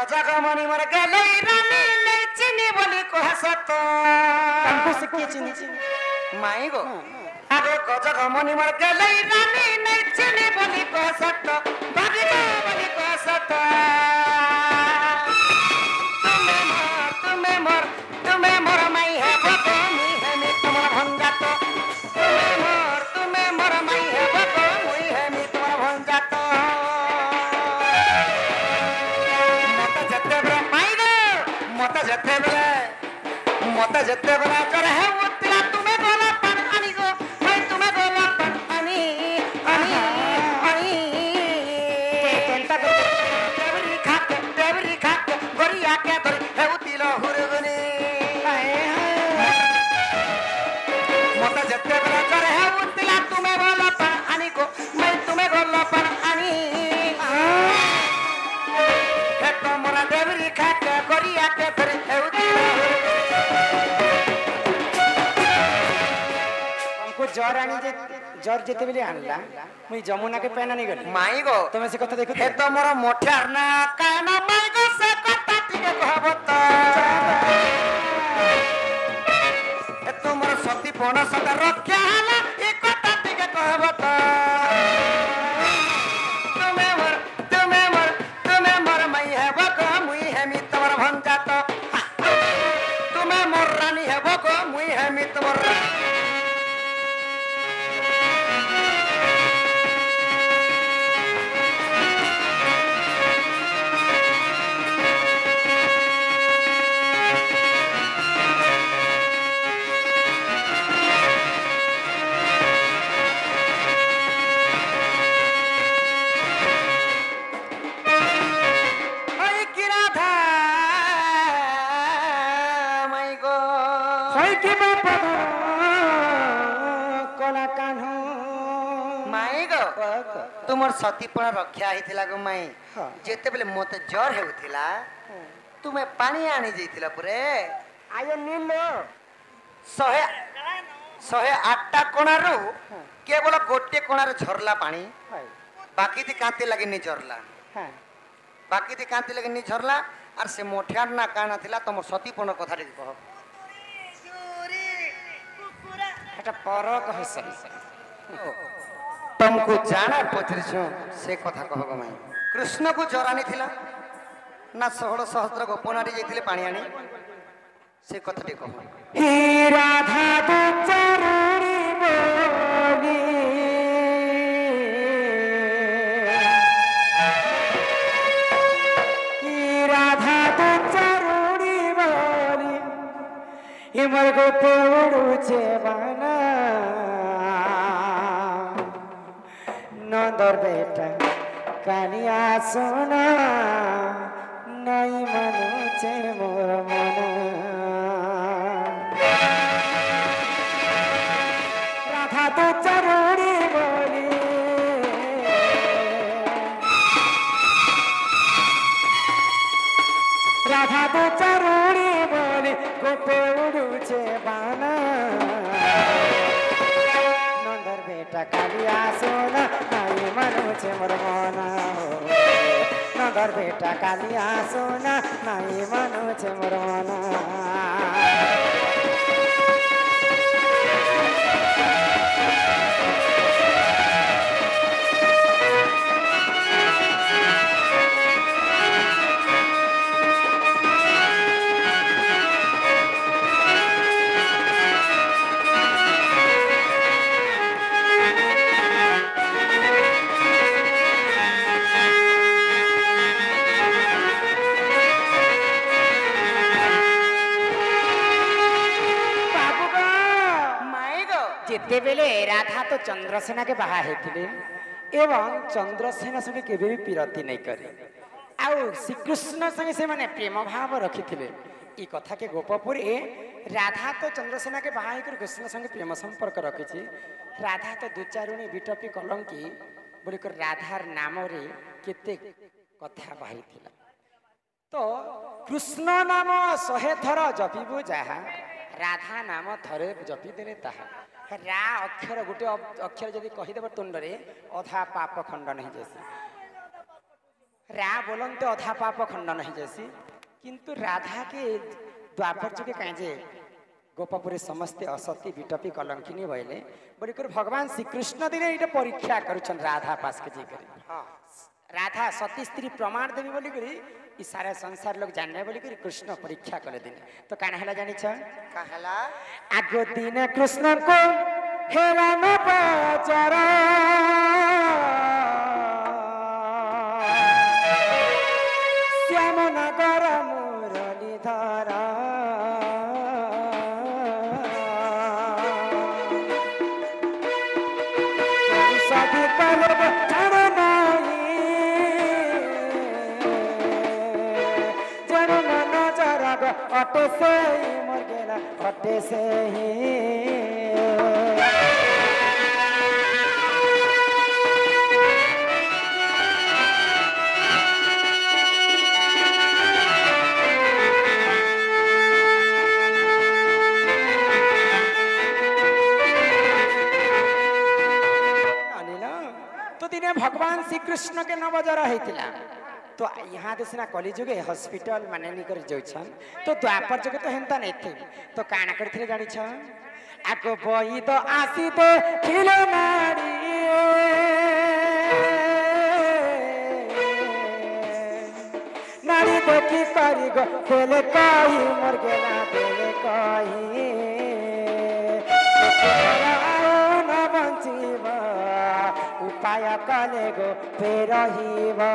गजगमनी मोर गलई रानी नहीं चिनी बोली कह सत हमको से के चिनी माई गो अरे गजगमनी मोर गलई रानी नहीं चिनी बोली कह सत भगना बोली कह सत तुम्हें मोर माई है भगो मुई है मी तुम्हारा भंगा तो तुम्हें मोर माई है भगो मुई है मी तुम्हारा भंगा तो मत जते बरा कर है उतला तुम्हें गोला पर आनी गो मैं तुम्हें गोला पर आनी आनी आनी चिंता कर देवरी खाक गोरिया के धरी है उतिलो हुरगनी मत जते बरा कर है उतला तुम्हें गोला पर आनी गो मैं तुम्हें गोला पर आनी है तो मोरा देवरी खाक गोरिया के धरी है उतिलो जर आनी जे जर जेते बेले आनला मुई जमुना के पेना नहीं गली माई गो तमे से कथा देखो हे तो मोर मोठ्यार ना काना माई गो से कथा टिके कहबो त हे तो मोर सती पण सदा रक्षा हला ए कथा टिके कहबो त तुम्हें मोर माई है बको मुई है मी तोर भंजा तो तुम्हें मोर रानी है बको मुई है मी तोर तुमर सतीपण रक्षा हिथिला गो माई जेते बेले मते जर हेउथिला तुमे पानी आनी जइथिला पुरे आयो नीलो 108टा कोणारू केवल गोटे कोणार झरला पानी बाकी थी कांते लगे नि झरला बाकी थी कांते लगे नि झरला और से मोठियार ना काना थिला तुमर सतीपण कथा रे कह एटा परक हसे तुमको जाना पचरिछु से कथा कहगो माई कृष्ण को जरानी थिला ना 16 सहस्त्र गोपनारी जइथिले पानी आनी से कथाटी कह हे राधा तो चरुणी बोली हे राधा तो चरुणी बोली हे मोर को पोड़ू छे बाना नंदर बेटा कालिया सोना नहीं मनु छे मोर मन राधा तो चरुणी बोली राधा तो चरुणी बोली गोपे उड़ू छे बाना नंदर बेटा कालिया सोना नहीं मनु छे मोर मन नंदर बेटा कालिया सोना नहीं मनु छे मोर मन जेते बेले राधा तो चंद्रसेना के बाहा हेतिले एवं चंद्रसेना संगे केबे भी पिरती नहीं करे आउ श्रीकृष्ण संगे से माने प्रेम भाव रखिथिले ई कथा के गोपपुर ए राधा तो चंद्रसेना के बाहा कर कृष्ण संगे प्रेम संपर्क रखिछि राधा तो दुचारुणी बिटपी कलंकी बोली कर राधार नाम रे केते कथा बाही थिला तो कृष्ण नाम 100 थर जपिबु जाहा राधा नाम थरे जपी देले ताहा रा अक्षर गोटे अक्षर जदि कहीदेव तुंड रे अधा पाप खंडन हो जैसे रा बोलते अधा पाप खंडन हो जैसी किंतु राधा के द्वापर जुगे कहीं जे गोपपुरी समस्ते असती विटपी कलंकिनी बोले बोलिकर भगवान श्रीकृष्ण दिन ये परीक्षा करुछन राधा पास के जी राधा सती स्त्री प्रमाण देवी बोलिकर ई सारा संसार लोग जानने बोलिकर कृष्ण परीक्षा कले दिन तो काना हला जानी छ कहला आगो दिन कृष्ण को हेला न पचरा श्याम नगर मुरलीधर सभी कलग छड़ नहीं जन नजर अटे से ही मर गेला अटे से ही भगवान श्री कृष्ण के नवजर होता तो यहाँ देना कलिजुगे हॉस्पिटल माने निकर जाउछन तो द्वापर जुगे तो हेंता नहीं थे तो काना करथिले जानि छ आगो बई तो आसी तो खिले नारी नारी देखी करी गो खेले कही मर गेला देले कही न बंचीबा उपाय कले गो फेर रहिबा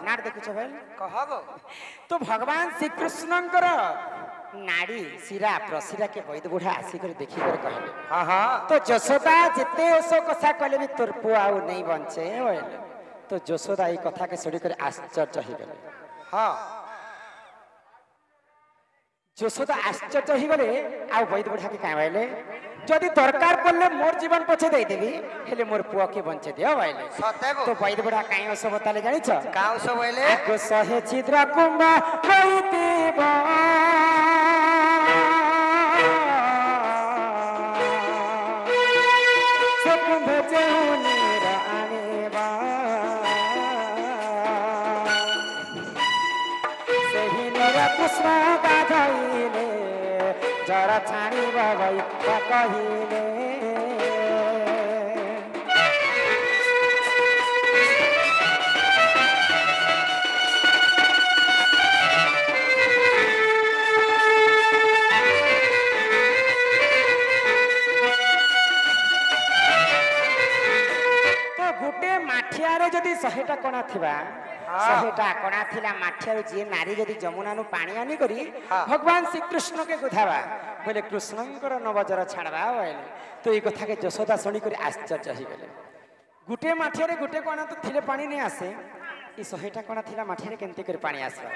नाड़ देखु छ भेल कहबो तो भगवान श्री कृष्णंकर नाड़ी सिरा प्रसिरा के वैद बुढ़ा आसिक देखी कर कहले हां हां तो जशोदा जिते ओसो कथा कहले भी तोर पुआ आउ नहीं बंचे बोले तो जशोदा ई कथा के सुनी कर आश्चर्य हो गेले हां जशोदा आश्चर्य हो गेले आ वैद बुढ़ा के काहे बोले जदि दरकार पड़ले मोर जीवन पछे दे देबी हेले मोर पुआ के बंचे दियो बोले सतेगो तो वैद बुढ़ा काहे ओसो बताले जानि छ गांव सब बोले आगो सहे छिद्र कुंभ होइतेबा से कुंभ जौनीर आनेबा सेही नर कृष्ण गाधइले जरा छानी बाबाई कहिले गुटे माठियारे जदि 100टा कणा थिबा 100टा कणा थिला माठियारे जे नारी जदि जमुना नु पानी आनी करी भगवान श्री कृष्ण के गुधावा बोले कृष्णंकर नवजर छाड़बा बोले तो ई कथा के जशोदा सुनी करी आश्चर्य हो गेले गुटे माठियारे गुटे कणा तो थिले पानी नहीं आसे ई 100टा कणा थिला माठियारे केनते कर पानी आसबा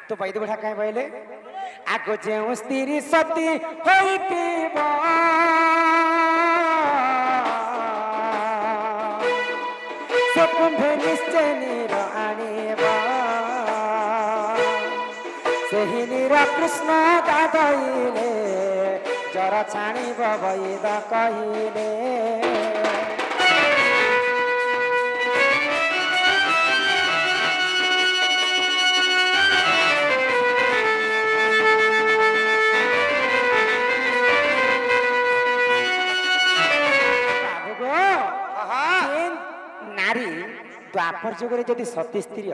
तो वैद बुढ़ा काहे बोले आगो जेउ स्त्री सती होइतेबा से कुंभ निश्चय नीर आनेबा सेही नीर कृष्ण गाधइले जरा छाणीब वैद कहिले द्वापर जुगरे जदि सती स्त्री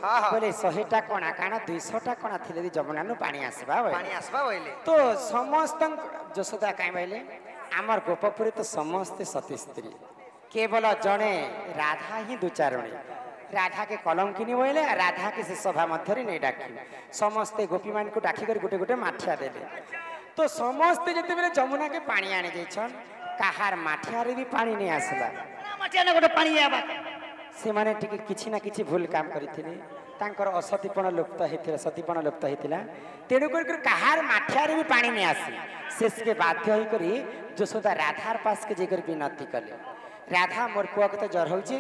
बोले 100टा कणा काना 200टा कणा थिले जमुना नु पानी आसबा बोले तो समस्त जशोदा काहे बोले आमर गोपपुरी तो समस्त सती स्त्री केवल जणे राधा ही दुचारणी राधा के कलंकिनी बोले राधा के से सभा मध्य नहीं डाकी समस्ते गोपी मान को डाकी कर गुटे गुटे माठिया देले तो समस्ते जते बेले जमुना के पानी आने जाइछन काहार माठिया रे भी पानी नहीं आसला माठिया ने गोटे पानी आबा से माने टिके किछि ना किछि भूल काम करिथिले ତାଙ୍କର ଅସତୀପଣ ଲୁପ୍ତ ହେଇଥିଲା, ସତୀପଣ ଲୁପ୍ତ ହେଇଥିଲା। ତେଣୁକରି କାହାର ମାଠିଆରେ ବି ପାଣି ନେଇ ଆସି ଶେଷକେ ବାଧ୍ୟ ହେଇକରି ଯଶୋଦା ରାଧାର ପାଶକେ ଯାଇକରି ବିନତି କଲେ, ରାଧା ମୋର ପୁଅକୁ ତ ଜ୍ୱର ହଉଛି,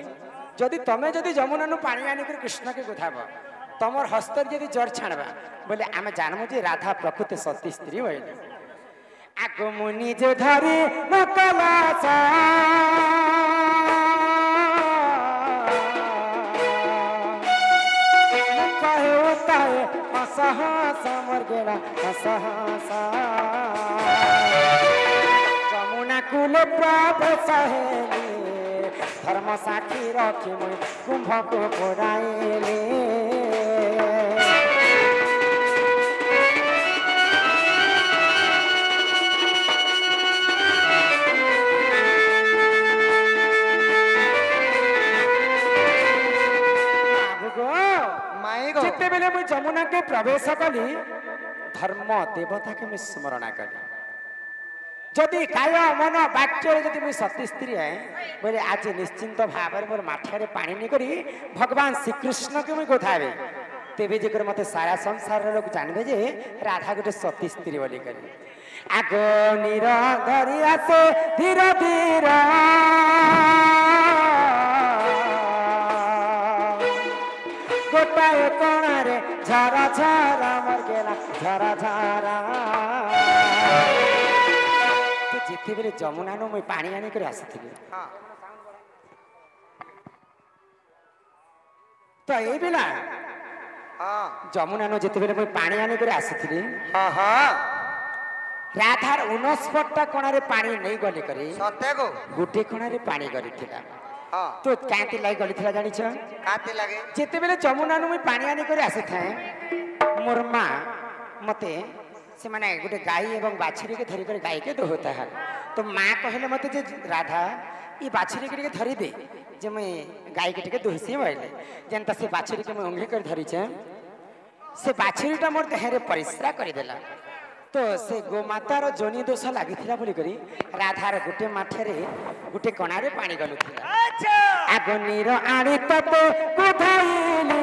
ଯଦି ତମେ ଯଦି ଯମୁନାନୁ ପାଣି ଆଣିକରି କୃଷ୍ଣକେ ଗୁଧାବ, ତମର ହସ୍ତରେ ଯଦି ଜ୍ୱର ଛାଣବା ବୋଲେ ଆମେ ଜାଣମୁ ଯେ ରାଧା ପ୍ରକୃତ ସତୀ ସ୍ତ୍ରୀ ବୋଇଲେ। ଆଗ ମୁଁ ନିଜେ ଧରି ନକଲାସା যমুনা কুলে প্রভেলি ধর্ম সাক্ষী রক্ষি মুই কুম্ভকে পড়াইলি। যেতবেলে মুই যমুনাকে প্রবেশ কলি ধর্ম দেবতাকে মুই স্মরণ কলি, যদি কায় মন বাক্যরে যদি মুই সতী স্ত্রী হ্যাঁ বলে আজ নিশ্চিন্ত ভাবে মোর মাঠিয়ারে পানি নি করি ভগবান শ্রীকৃষ্ণকে মুই গোধাবে, তেবে যে করে মতে সারা সংসারের লোক জানবে যে রাধা গোটে সতী স্ত্রী বলি করি। আগ নির ধরি আসে ধীর ধীর গোটাଏ କଣାରେ ଝରା ଝରା ମର ଗେଲା ଝରା ଝରା। ତ ଯେତେବେଳେ ଯମୁନାନୁ ମୁଇଁ ପାଣି ଆଣିକରି ଆସିଥିଲି, ତ ଏଇ ବେଲା ଯମୁନାନୁ ଯେତେବେଳେ ମୁଇଁ ପାଣି ଆଣିକରି ଆସିଥିଲି ରାଧାର 69ଟା କଣାରେ ପାଣି ନେଇ ଗଲି କରି ଗୋटे କଣାରେ ପାଣି ଗଲିଥିଲା। তো কাঁতি লাগি গলিଥିଲା জানিছ? কাঁতি লাগে যেতেবেলে যমুনানু মুই পানি আনি করে আসিথাए মোর মা মতে ସେମାନେ ଗୋଟେ ଗାଈ ଏବଂ ବାଛୁରୀকে ଧରି କରି ଗାଈକେ ଦୋହତା ହେ। ତ ମା କହିଲେ ମତେ ଯେ ରାଧା ଇ ବାଛୁରୀକେ ଟିକେ ଧରି ଦେ ଯେ ମୁଇଁ ଗାଈକେ ଟିକେ ଦୋହିସି ବୋଇଲେ, ଯେନ୍ତା ସେ ବାଛୁରୀକେ ମୁଇଁ ଅଙ୍ଗି କରି ଧରିଛେ ସେ ବାଛୁରୀଟା ମୋর ଦେହରେ ପରିସ୍ରା କରିଦେଲା। তো ସେ ଗୋମାତାର ଯୋନି ଦୋଷ ଲାଗିଥିଲା ବୋଲିକରି ରାଧାର ଗୋଟେ ମାଠିଆରେ ଗୋଟେ କଣାରେ ପାଣି ଗଲୁଥିଲା। ଆଗ ନିର ଆଣି ତତେ କୁଧାଇଲି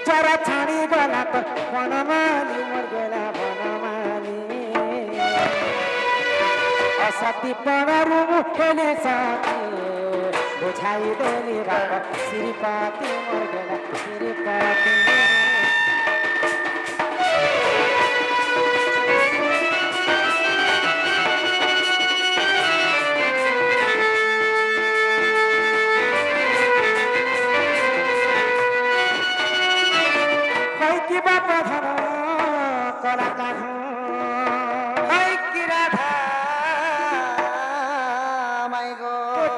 ଜ୍ୱର ଛାଣି ଗଲା ତ ବନମାଲି ମୋର ଗଲା ବନମାଲି ଅସତୀ ପଣରୁ ହେଲେ ସାଥୀ ବୁଝାଇ ଦେଲି ବାପ ଶ୍ରୀପାତି ମୋର ଗଲା ଶ୍ରୀପାତି।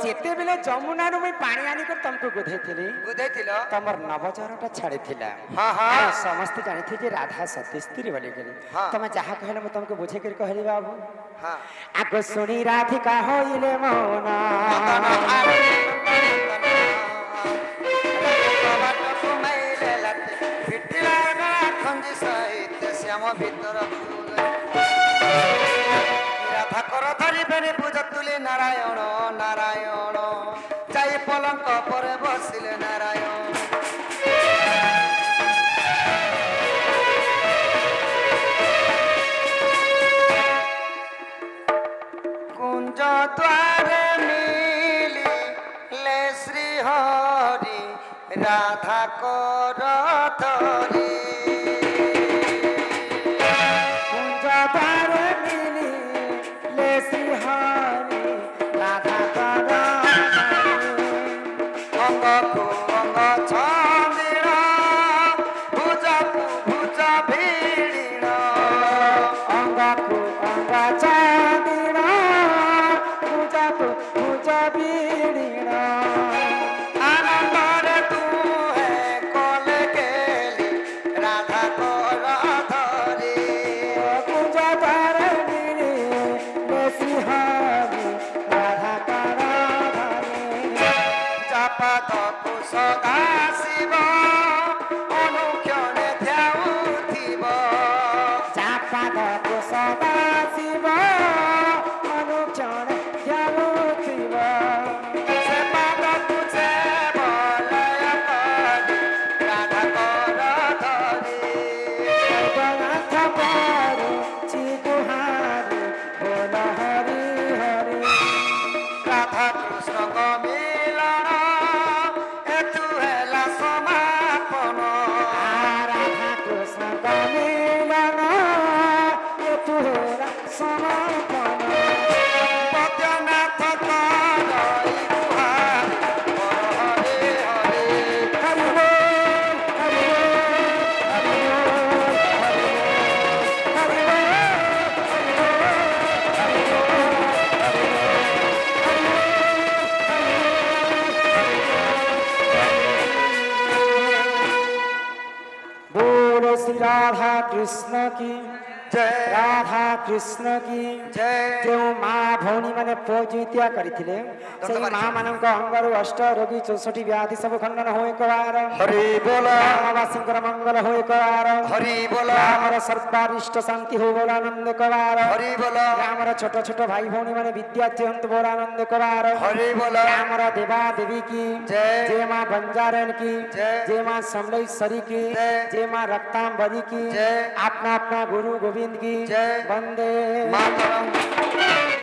যেতেবেলে যমুনারু মুই পানি আনিকর তমকু গুধাইছিলি, তমর নবচরটা ছাড়িছিলা। সমস্তে জানিথি যে রাধা সতী স্ত্রী বলি করি, তুমি যাহা কহিলে মু তমকু বুঝাই করি কহিলি বাবু। আগ শুনি রাধিকা হইলে মৌনা ঠাকুর ধরিবেনি পূজা তুলে নারায়ণ নারায়ণ যাই পলঙ্ক পরে বসিলে নারায়ণ। কুঞ্জ দ্বারে মিলিলে শ্রী হরি রাধা কর ধরি କୃଷ୍ଣଙ୍କ ମିଳନ ଏଠୁ ହେଲା ସମାପନ ରାଧା କୃଷ୍ଣଙ୍କ ମିଳନ ଏଠୁ ହେଲା ସମାପନ ବୈଦ୍ୟନାଥ କରଇ ଗୁହାରି ହରେ ହରେ ହରି ବୋଲ ହରି ବୋଲ ହରି ବୋଲ ହରି ବୋଲ बोलो श्री राधा कृष्ण की जय राधा कृष्ण की जय जो माँ भौणी मैंने पूजित्या करथिले से माँ मानक अंगरु अष्ट रोगी 64 व्याधि सब खंडन होय कवार हरि बोल ग्रामवासींकर मंगल होय कवार हरि बोल ग्रामर सर्वारिष्ट शांति हो बोल आनंद कवार हरि बोल ग्रामर छोट छोट भाई भौणी मैंने विद्या चयंत बोल आनंद कवार हरि बोल ग्रामर देवा देवी की जय जय माँ बंजारण की जय जय माँ समलेश्वरी की जय जय माँ रक्तांबरी की जय अपना अपना गुरु गोविंद की जय वंदे मातरम